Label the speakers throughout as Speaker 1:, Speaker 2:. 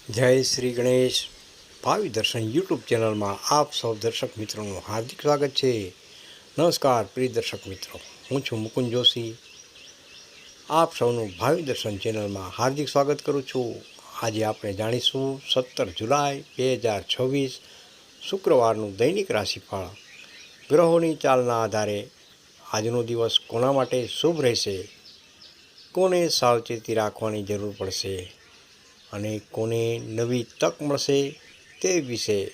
Speaker 1: જય શ્રી ગણેશ ભાવિ દર્શન યુટ્યુબ ચેનલમાં આપ સૌ દર્શક મિત્રોનું હાર્દિક સ્વાગત છે. નમસ્કાર પ્રિય દર્શક મિત્રો, હું છું મુકુંદ જોશી. આપ સૌનું ભાવિ દર્શન ચેનલમાં હાર્દિક સ્વાગત કરું છું. આજે આપણે જાણીશું 17 જુલાઈ 2026 શુક્રવારનું દૈનિક રાશિફળ. ગ્રહોની ચાલના આધારે આજનો દિવસ કોના માટે શુભ રહેશે, કોને સાવચેતી રાખવાની જરૂર પડશે અને કોને નવી તક મળશે તે વિશે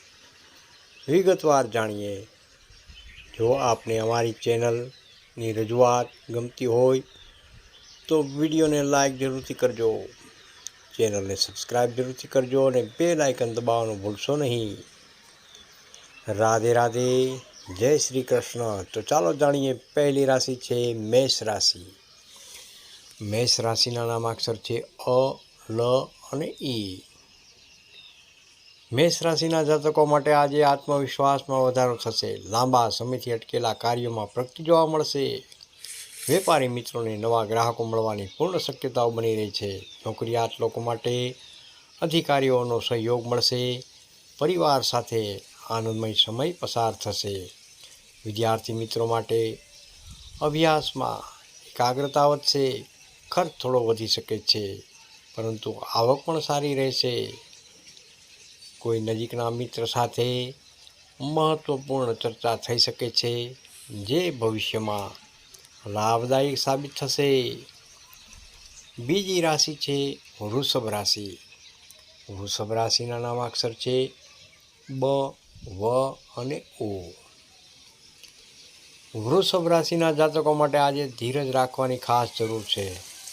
Speaker 1: વિગતવાર જાણીએ. જો આપને અમારી ચેનલની રજૂઆત ગમતી હોય તો વિડીયોને લાઈક જરૂરથી કરજો, ચેનલને સબસ્ક્રાઈબ જરૂરથી કરજો અને બેલ આઇકન દબાવવાનું ભૂલશો નહીં. રાધે રાધે, જય શ્રી કૃષ્ણ. તો ચાલો જાણીએ. પહેલી રાશિ છે મેષ રાશિ. મેષ રાશિના નામાક્ષર છે અ, લ અને ઈ. મેષ રાશિના જાતકો માટે આજે આત્મવિશ્વાસમાં વધારો થશે. લાંબા સમયથી અટકેલા કાર્યોમાં પ્રગતિ જોવા મળશે. વેપારી મિત્રોને નવા ગ્રાહકો મળવાની પૂર્ણ શક્યતાઓ બની રહી છે. નોકરિયાત લોકો માટે અધિકારીઓનો સહયોગ મળશે. પરિવાર સાથે આનંદમય સમય પસાર થશે. વિદ્યાર્થી મિત્રો માટે અભ્યાસમાં એકાગ્રતા વધશે. ખર્ચ થોડો વધી શકે છે, પરંતુ આવક પણ સારી રહેશે. કોઈ નજીકના મિત્ર સાથે મહત્વપૂર્ણ ચર્ચા થઈ શકે છે, જે ભવિષ્યમાં લાભદાયક સાબિત થશે. બીજી રાશિ છે વૃષભ રાશિ. વૃષભ રાશિના નામાક્ષર છે બ, વ અને ઉ. વૃષભ રાશિના જાતકો માટે આજે ધીરજ રાખવાની ખાસ જરૂર છે.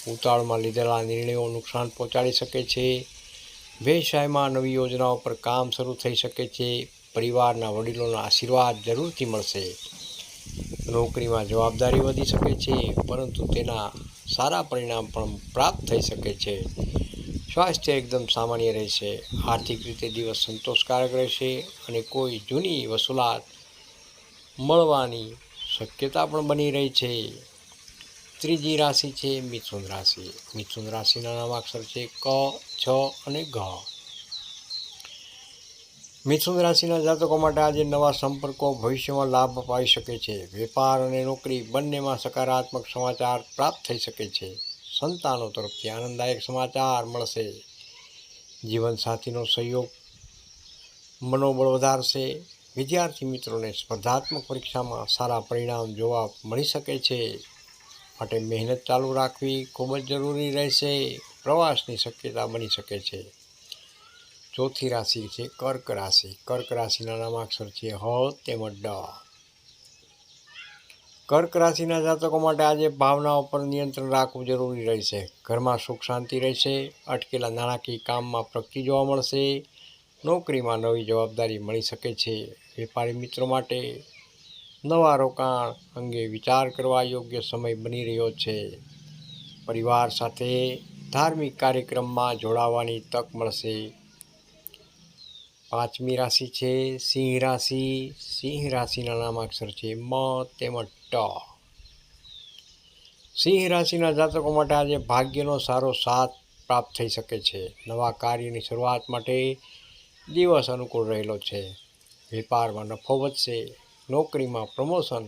Speaker 1: ઉતાવળમાં લીધેલા નિર્ણયો નુકસાન પહોંચાડી શકે છે. વ્યવસાયમાં નવી યોજનાઓ પર કામ શરૂ થઈ શકે છે. પરિવારના વડીલોના આશીર્વાદ જરૂરથી મળશે. નોકરીમાં જવાબદારી વધી શકે છે, પરંતુ તેના સારા પરિણામ પણ પ્રાપ્ત થઈ શકે છે. સ્વાસ્થ્ય એકદમ સામાન્ય રહેશે. આર્થિક રીતે દિવસ સંતોષકારક રહેશે અને કોઈ જૂની વસૂલાત મળવાની શક્યતા પણ બની રહી છે. ત્રીજી રાશિ છે મિથુન રાશિ. મિથુન રાશિના નામાક્ષર છે ક, છ અને ઘ. મિથુન રાશિના જાતકો માટે આજે નવા સંપર્કો ભવિષ્યમાં લાભ અપાવી શકે છે. વેપાર અને નોકરી બંનેમાં સકારાત્મક સમાચાર પ્રાપ્ત થઈ શકે છે. સંતાનો તરફથી આનંદદાયક સમાચાર મળશે. જીવનસાથીનો સહયોગ મનોબળ વધારશે. વિદ્યાર્થી મિત્રોને સ્પર્ધાત્મક પરીક્ષામાં સારા પરિણામ જોવા મળી શકે છે, માટે મહેનત ચાલુ રાખવી ખૂબ જ જરૂરી રહેશે. પ્રવાસની શક્યતા બની શકે છે. ચોથી રાશિ છે કર્ક રાશિ. કર્ક રાશિના નામાક્ષર છે હ તેમજ ડ. કર્ક રાશિના જાતકો માટે આજે ભાવનાઓ પર નિયંત્રણ રાખવું જરૂરી રહેશે. ઘરમાં સુખ શાંતિ રહેશે. અટકેલા નાણાકીય કામમાં પ્રગતિ જોવા મળશે. નોકરીમાં નવી જવાબદારી મળી શકે છે. વેપારી મિત્રો માટે નવા રોકાણ અંગે વિચાર કરવા યોગ્ય સમય બની રહ્યો છે. પરિવાર સાથે ધાર્મિક કાર્યક્રમમાં જોડાવાની તક મળશે. પાંચમી રાશિ છે સિંહ રાશિ. સિંહ રાશિના નામાક્ષર છે મ તેમજ ટ. સિંહ રાશિના જાતકો માટે આજે ભાગ્યનો સારો સાથ પ્રાપ્ત થઈ શકે છે. નવા કાર્યની શરૂઆત માટે દિવસ અનુકૂળ રહેલો છે. વેપારમાં નફો વધશે. નોકરીમાં પ્રમોશન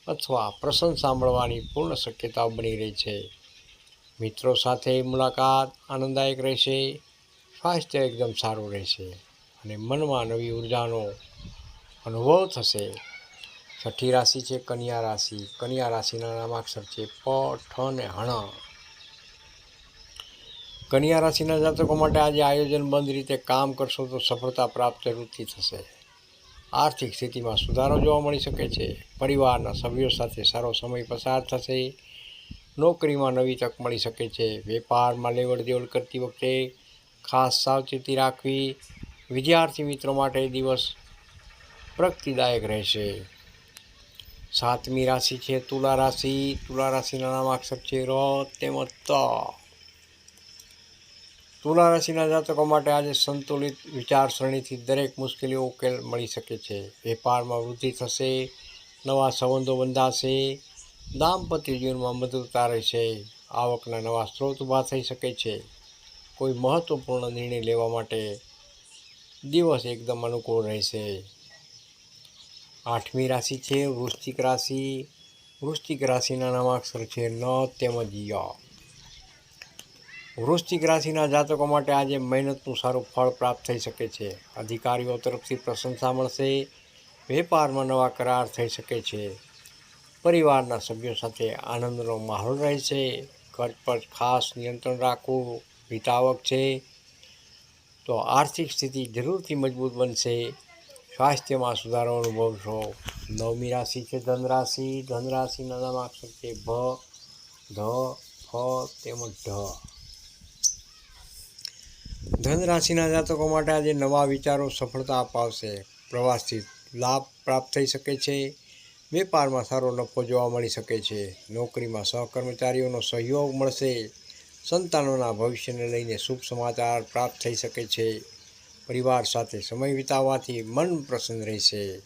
Speaker 1: અથવા પ્રશંસા મળવાની પૂર્ણ શક્યતાઓ બની રહી છે. મિત્રો સાથે મુલાકાત આનંદદાયક રહેશે. સ્વાસ્થ્ય એકદમ સારું રહેશે અને મનમાં નવી ઉર્જાનો અનુભવ થશે. છઠ્ઠી રાશિ છે કન્યા રાશિ. કન્યા રાશિના નામાક્ષર છે પ, ઠ અને હણ. કન્યા રાશિના જાતકો માટે આજે આયોજનબદ્ધ રીતે કામ કરશો તો સફળતા પ્રાપ્ત જરૂરથી થશે. આર્થિક સ્થિતિમાં સુધારો જોવા મળી શકે છે. પરિવારના સભ્યો સાથે સારો સમય પસાર થશે. નોકરીમાં નવી તક મળી શકે છે. વેપારમાં લેવડ દેવડ કરતી વખતે ખાસ સાવચેતી રાખવી. વિદ્યાર્થી મિત્રો માટે દિવસ પ્રગતિદાયક રહેશે. સાતમી રાશિ છે તુલા રાશિ. તુલા રાશિના નામાક્ષર છે ર તેમજ ત. તુલા રાશિના જાતકો માટે આજે સંતુલિત વિચારસરણીથી દરેક મુશ્કેલીઓ ઉકેલ મળી શકે છે. વેપારમાં વૃદ્ધિ થશે. નવા સંબંધો બંધાશે. દાંપત્ય જીવનમાં મધુરતા રહેશે. આવકના નવા સ્ત્રોત ઊભા થઈ શકે છે. કોઈ મહત્ત્વપૂર્ણ નિર્ણય લેવા માટે દિવસ એકદમ અનુકૂળ રહેશે. 8મી રાશિ છે વૃશ્ચિક રાશિ. વૃશ્ચિક રાશિના નામાક્ષર છે ન તેમજ ય. વૃશ્ચિક રાશિના જાતકો માટે આજે મહેનતનું સારું ફળ પ્રાપ્ત થઈ શકે છે. અધિકારીઓ તરફથી પ્રશંસા મળશે. વેપારમાં નવા કરાર થઈ શકે છે. પરિવારના સભ્યો સાથે આનંદનો માહોલ રહેશે. ખર્ચ પર ખાસ નિયંત્રણ રાખવું હિતાવક છે. તો આર્થિક સ્થિતિ જરૂરથી મજબૂત બનશે. સ્વાસ્થ્યમાં સુધારો અનુભવશો. 9મી રાશિ છે ધનરાશિ. ધનરાશિના નામાક્ષર છે ભ, ધ, ફ તેમજ ઢ. ધનરાશિના જાતકો માટે આજે નવા વિચારો સફળતા અપાવશે. પ્રવાસથી લાભ પ્રાપ્ત થઈ શકે છે. વેપારમાં સારો નફો જોવા મળી શકે છે. નોકરીમાં સહકર્મચારીઓનો સહયોગ મળશે. સંતાનોના ભવિષ્યને લઈને શુભ સમાચાર પ્રાપ્ત થઈ શકે છે. પરિવાર સાથે સમય વિતાવવાથી મન પ્રસન્ન રહેશે.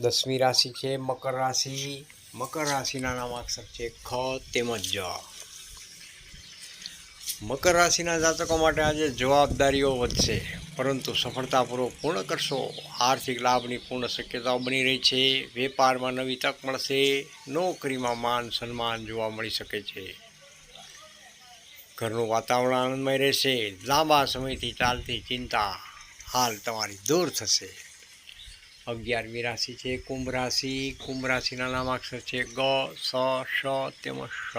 Speaker 1: 10મી રાશિ છે મકર રાશિ. મકર રાશિના નામાક્ષર છે ખ તેમજ જ. મકર રાશિના જાતકો માટે આજે જવાબદારીઓ વધશે, પરંતુ સફળતાપૂર્વક પૂર્ણ કરશો. આર્થિક લાભની પૂર્ણ શક્યતાઓ બની રહી છે. વેપારમાં નવી તક મળશે. નોકરીમાં માન સન્માન જોવા મળી શકે છે. ઘરનું વાતાવરણ આનંદમય રહેશે. લાંબા સમયથી ચાલતી ચિંતા હાલ તમારી દૂર થશે. 11મી રાશિ છે કુંભ રાશિ. કુંભ રાશિના નામાક્ષર છે ગ, સ, શ તેમજ શ.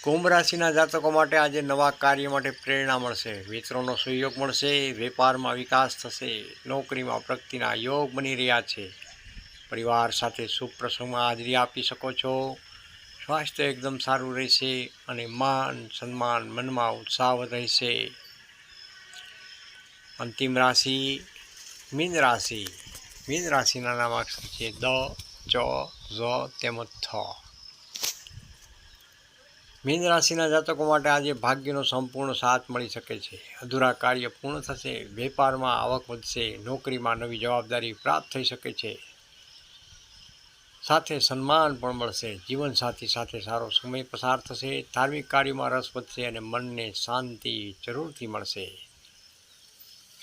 Speaker 1: કુંભ રાશિના જાતકો માટે આજે નવા કાર્ય માટે પ્રેરણા મળશે. મિત્રોનો સહયોગ મળશે. વેપારમાં વિકાસ થશે. નોકરીમાં પ્રગતિના યોગ બની રહ્યા છે. પરિવાર સાથે શુભ પ્રસંગમાં હાજરી આપી શકો છો. સ્વાસ્થ્ય એકદમ સારું રહેશે અને માન સન્માન મનમાં ઉત્સાહ રહેશે. અંતિમ રાશિ મીન રાશિ. મીન રાશિના નામાક્ષર છે દ, ચ, ઝ તેમજ થ. મીન રાશિના જાતકો માટે આજે ભાગ્યનો સંપૂર્ણ સાથ મળી શકે છે. અધૂરા કાર્ય પૂર્ણ થશે. વેપારમાં આવક વધશે. નોકરીમાં નવી જવાબદારી પ્રાપ્ત થઈ શકે છે. સાથે સન્માન પણ મળશે. જીવનસાથી સાથે સારો સમય પસાર થશે. ધાર્મિક કાર્યોમાં રસ વધશે અને મનને શાંતિ જરૂરથી મળશે.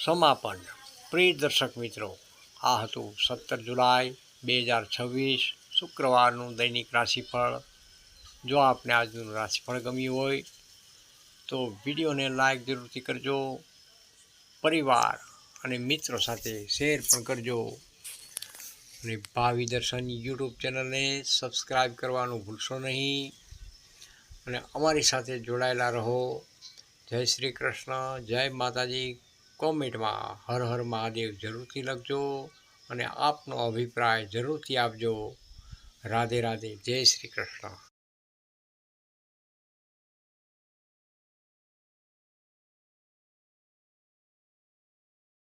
Speaker 1: સમાપન. પ્રિય દર્શક મિત્રો, આ હતું 17 જુલાઈ 2026 શુક્રવારનું દૈનિક રાશિફળ. જો આપને આજનું રાશિફળ ગમ્યું હોય તો વિડીયોને લાઈક જરૂરથી કરજો. પરિવાર અને મિત્રો સાથે શેર પણ કરજો. અને ભાવિ દર્શન યુટ્યુબ ચેનલને સબસ્ક્રાઈબ કરવાનું ભૂલશો નહીં. અને અમારી સાથે જોડાયેલા રહો. જય શ્રી કૃષ્ણ, જય માતાજી. કોમેન્ટમાં હર હર મહાદેવ જરૂરથી લખજો અને આપનો અભિપ્રાય જરૂરથી આપજો. રાધે રાધે, જય શ્રી કૃષ્ણ.